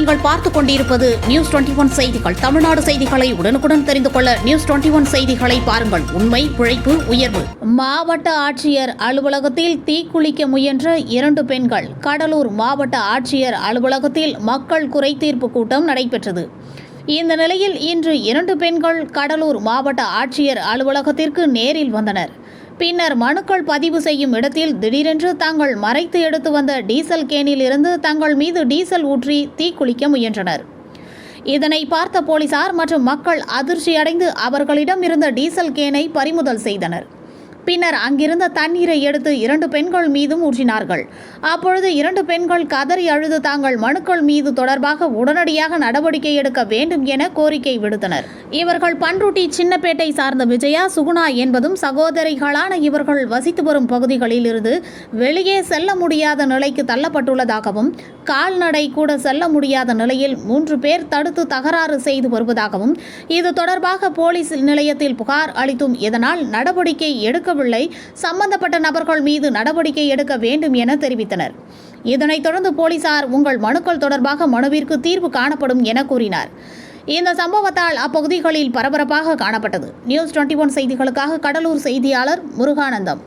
நீங்கள் பார்த்துக் கொண்டிருப்பது நியூஸ் 21 செய்திகள். தமிழ்நாடு செய்திகளை உடனுக்குடன் தெரிந்து கொள்ள நியூஸ் 21 செய்திகளை பாருங்கள். உண்மை, உழைப்பு, உயர்வு. மாவட்ட ஆட்சியர் அலுவலகத்தில் தீக்குளிக்க முயன்ற 2 பெண்கள். கடலூர் மாவட்ட ஆட்சியர் அலுவலகத்தில் மக்கள் குறைதீர்ப்பு கூட்டம் நடைபெற்றது. இந்த நிலையில் இன்று 2 பெண்கள் கடலூர் மாவட்ட ஆட்சியர் அலுவலகத்திற்கு நேரில் வந்தனர். பின்னர் மனுக்கள் பதிவு செய்யும் இடத்தில் திடீரென்று தாங்கள் மறைத்து எடுத்து வந்த டீசல் கேனில் இருந்து தங்கள் மீது டீசல் ஊற்றி தீக்குளிக்க முயன்றனர். இதனை பார்த்த போலீசார் மற்றும் மக்கள் அதிர்ச்சியடைந்து அவர்களிடம் இருந்த டீசல் கேனை பறிமுதல் செய்தனர். பின்னர் அங்கிருந்த தண்ணீரை எடுத்து 2 பெண்கள் மீதும் ஊற்றினார்கள். அப்பொழுது 2 பெண்கள் கதறி அழுது தாங்கள் மனுக்கள் மீது தொடர்பாக உடனடியாக நடவடிக்கை எடுக்க வேண்டும் என கோரிக்கை விடுத்தனர். இவர்கள் பண்ருட்டி சின்னப்பேட்டை சார்ந்த விஜயா, சுகுணா என்பதும் சகோதரிகளான இவர்கள் வசித்து வரும் பகுதிகளில் இருந்து வெளியே செல்ல முடியாத நிலைக்கு தள்ளப்பட்டுள்ளதாகவும், கால்நடை கூட செல்ல முடியாத நிலையில் 3 பேர் தடுத்து தகராறு செய்து வருவதாகவும், இது தொடர்பாக போலீஸ் நிலையத்தில் புகார் அளித்தும் இதனால் நடவடிக்கை எடுக்கவில்லை, சம்பந்தப்பட்ட நபர்கள் மீது நடவடிக்கை எடுக்க வேண்டும் என தெரிவித்தனர். இதனைத் தொடர்ந்து போலீசார் உங்கள் மனுக்கள் தொடர்பாக மனுவிற்கு தீர்வு காணப்படும் என கூறினார். இந்த சம்பவத்தால் அப்பகுதிகளில் பரபரப்பாக காணப்பட்டது. நியூஸ் 21 செய்திகளுக்காக கடலூர் செய்தியாளர் முருகானந்தம்.